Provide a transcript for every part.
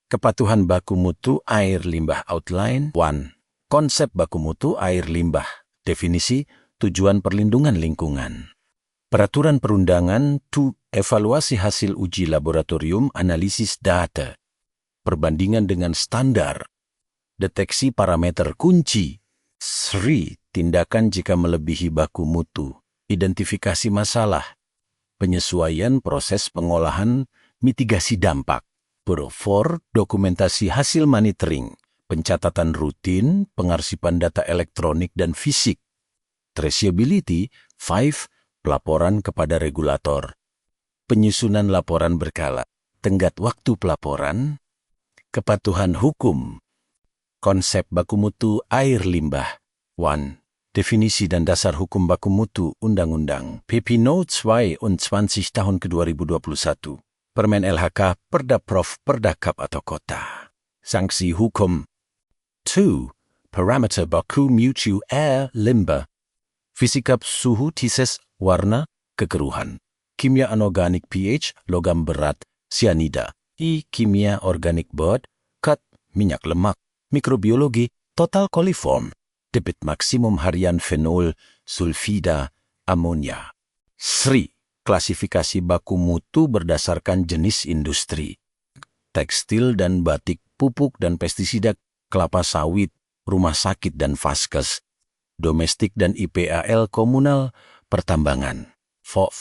Kepatuhan baku mutu air limbah outline 1. Konsep baku mutu air limbah. Definisi, tujuan perlindungan lingkungan. Peraturan perundangan 2. Evaluasi hasil uji laboratorium analisis data. Perbandingan dengan standar. Deteksi parameter kunci. 3. Tindakan jika melebihi baku mutu. Identifikasi masalah. Penyesuaian proses pengolahan, mitigasi dampak. 4. Dokumentasi hasil monitoring, pencatatan rutin, pengarsipan data elektronik dan fisik. Traceability 5. Pelaporan kepada regulator. Penyusunan laporan berkala, tenggat waktu pelaporan. Kepatuhan hukum. Konsep baku mutu air limbah 1. Definisi dan dasar hukum baku mutu Undang-Undang PP No. 22 tahun ke-2021. Permen LHK, Perda Prof, Perda Kap atau Kota. Sanksi hukum. 2. Parameter baku mutu air limbah. Fisika suhu tises, warna, kekeruhan. Kimia anorganik pH, logam berat, sianida. Kimia organik bod, kat, minyak lemak. Mikrobiologi, total coliform. Debit maksimum harian fenol, sulfida, amonia. 3. Klasifikasi baku mutu berdasarkan jenis industri. Tekstil dan batik, pupuk dan pestisida, kelapa sawit, rumah sakit dan vaskes. Domestik dan IPAL komunal, pertambangan. 4.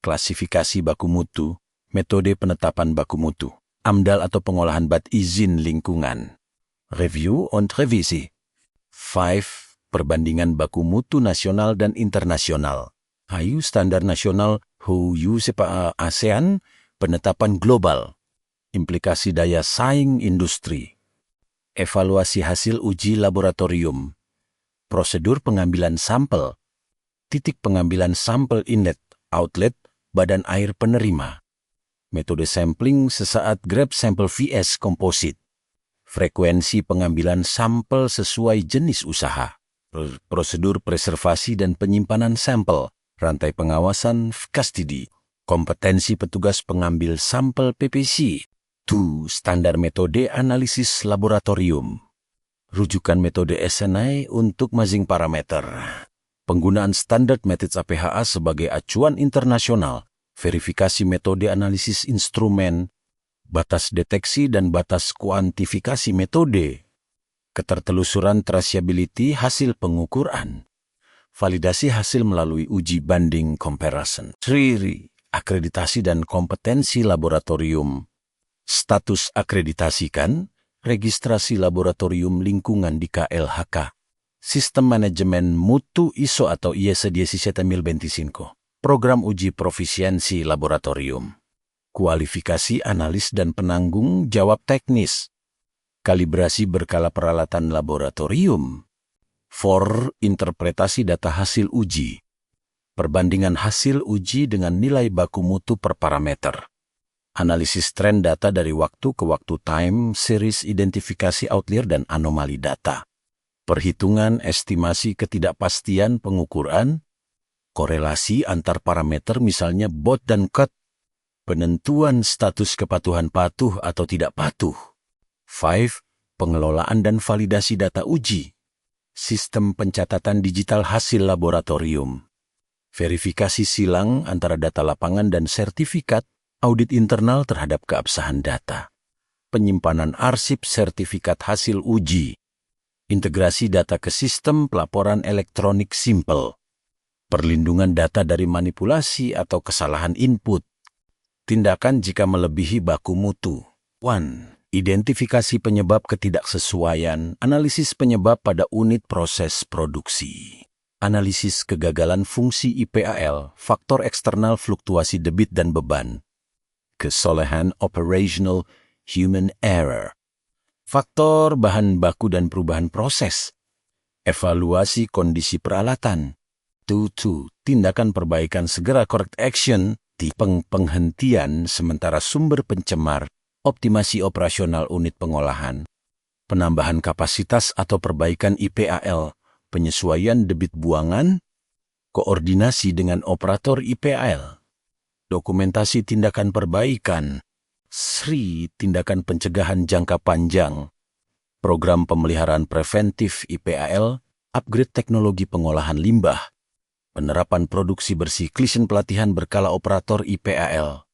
Klasifikasi baku mutu, metode penetapan baku mutu. AMDAL atau pengolahan bat izin lingkungan. Review und revisi. 5. Perbandingan baku mutu nasional dan internasional. HAU standar nasional HAU SEPA ASEAN, penetapan global. Implikasi daya saing industri. Evaluasi hasil uji laboratorium. Prosedur pengambilan sampel. Titik pengambilan sampel inlet, outlet, badan air penerima. Metode sampling sesaat grab sampel vs komposit. Frekuensi pengambilan sampel sesuai jenis usaha. Prosedur preservasi dan penyimpanan sampel. Rantai pengawasan custody. Kompetensi petugas pengambil sampel PPC. 2. Standar metode analisis laboratorium. Rujukan metode SNI untuk masing parameter. Penggunaan standar metode APHA sebagai acuan internasional. Verifikasi metode analisis instrumen. Batas deteksi dan batas kuantifikasi metode. Ketertelusuran traceability hasil pengukuran. Validasi hasil melalui uji banding comparison. 3. Akreditasi dan kompetensi laboratorium. Status akreditasikan, registrasi laboratorium lingkungan di KLHK. Sistem manajemen mutu ISO atau IEC 17025. Program uji profisiensi laboratorium. Kualifikasi analis dan penanggung jawab teknis. Kalibrasi berkala peralatan laboratorium. 4. Interpretasi data hasil uji. Perbandingan hasil uji dengan nilai baku mutu per parameter. Analisis tren data dari waktu ke waktu time series identifikasi outlier dan anomali data. Perhitungan estimasi ketidakpastian pengukuran. Korelasi antar parameter misalnya BOT dan COT. Penentuan status kepatuhan patuh atau tidak patuh. 5. Pengelolaan dan validasi data uji. Sistem pencatatan digital hasil laboratorium. Verifikasi silang antara data lapangan dan sertifikat, audit internal terhadap keabsahan data. Penyimpanan arsip sertifikat hasil uji. Integrasi data ke sistem pelaporan elektronik simple. Perlindungan data dari manipulasi atau kesalahan input. Tindakan jika melebihi baku mutu. 1. Identifikasi penyebab ketidaksesuaian, analisis penyebab pada unit proses produksi. Analisis kegagalan fungsi IPAL, faktor eksternal fluktuasi debit dan beban. Kesalahan operational, human error. Faktor bahan baku dan perubahan proses. Evaluasi kondisi peralatan. 2. Tindakan perbaikan segera correct action, penghentian sementara sumber pencemar. Optimasi operasional unit pengolahan, penambahan kapasitas atau perbaikan IPAL, penyesuaian debit buangan, koordinasi dengan operator IPAL, dokumentasi tindakan perbaikan, Sri, tindakan pencegahan jangka panjang. Program pemeliharaan preventif IPAL, upgrade teknologi pengolahan limbah, penerapan produksi bersih, klisen pelatihan berkala operator IPAL,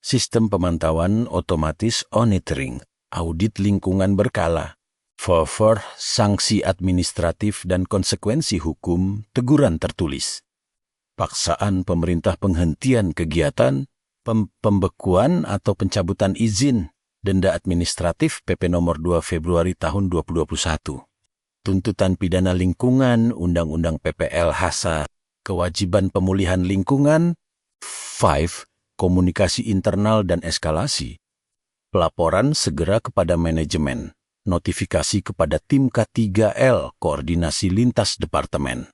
sistem pemantauan otomatis monitoring, audit lingkungan berkala, sanksi administratif dan konsekuensi hukum, teguran tertulis, paksaan pemerintah penghentian kegiatan, pembekuan atau pencabutan izin, denda administratif PP nomor 2 Februari tahun 2021. Tuntutan pidana lingkungan, Undang-Undang PPLHasa, kewajiban pemulihan lingkungan, 5. Komunikasi internal dan eskalasi, pelaporan segera kepada manajemen, notifikasi kepada tim K3L, koordinasi lintas departemen,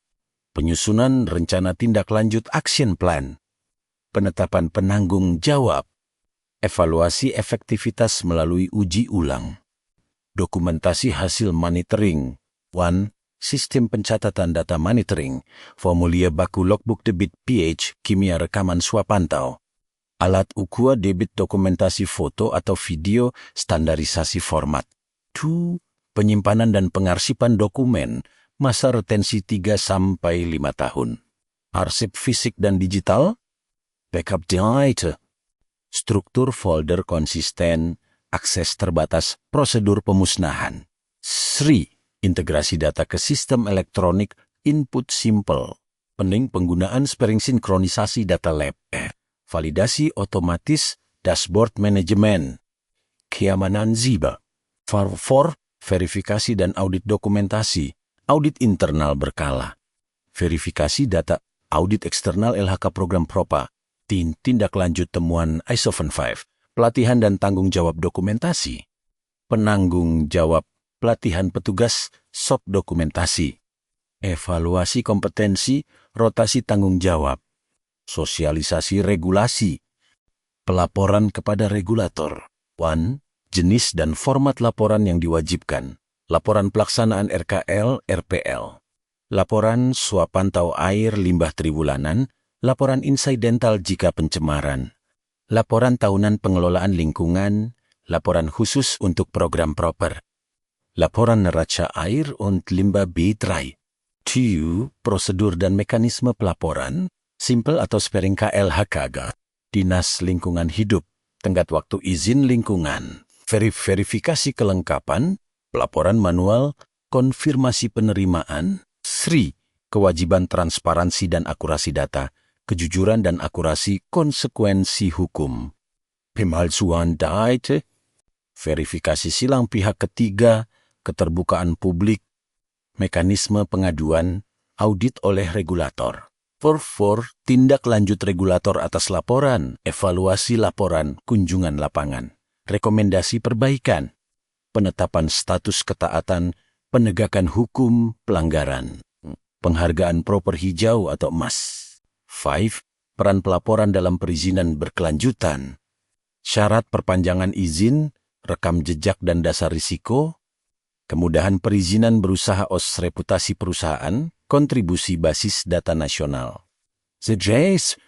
penyusunan rencana tindak lanjut action plan, penetapan penanggung jawab, evaluasi efektivitas melalui uji ulang, dokumentasi hasil monitoring, 1. Sistem pencatatan data monitoring, formulir baku logbook debit pH, kimia rekaman swapantau, alat ukur debit dokumentasi foto atau video, standarisasi format. 2. Penyimpanan dan pengarsipan dokumen, masa retensi 3-5 tahun. Arsip fisik dan digital, backup data, struktur folder konsisten, akses terbatas, prosedur pemusnahan. Sri, integrasi data ke sistem elektronik, input simple, pening penggunaan sparing sinkronisasi data lab, validasi otomatis, dashboard manajemen, keamanan ZIBA, 4. Verifikasi dan audit dokumentasi, audit internal berkala, verifikasi data, audit eksternal LHK program PROPA, tindak lanjut temuan ISO 5, pelatihan dan tanggung jawab dokumentasi, penanggung jawab pelatihan petugas SOP dokumentasi, evaluasi kompetensi, rotasi tanggung jawab, sosialisasi regulasi, pelaporan kepada regulator. 1. Jenis dan format laporan yang diwajibkan, laporan pelaksanaan RKL, RPL, laporan swapantau air limbah triwulanan, laporan insidental jika pencemaran, laporan tahunan pengelolaan lingkungan, laporan khusus untuk program proper, laporan neraca air und limbah B3. 2. Prosedur dan mekanisme pelaporan, simple atau sparing KLHKG, Dinas Lingkungan Hidup, tenggat waktu izin lingkungan, verifikasi kelengkapan, pelaporan manual, konfirmasi penerimaan, Sri, kewajiban transparansi dan akurasi data, kejujuran dan akurasi konsekuensi hukum, pemalsuan data, verifikasi silang pihak ketiga, keterbukaan publik, mekanisme pengaduan, audit oleh regulator. 4. Tindak lanjut regulator atas laporan, evaluasi laporan, kunjungan lapangan, rekomendasi perbaikan, penetapan status ketaatan, penegakan hukum pelanggaran, penghargaan proper hijau atau emas. 5. Peran pelaporan dalam perizinan berkelanjutan, syarat perpanjangan izin, rekam jejak dan dasar risiko, kemudahan perizinan berusaha reputasi perusahaan, kontribusi basis data nasional. 6.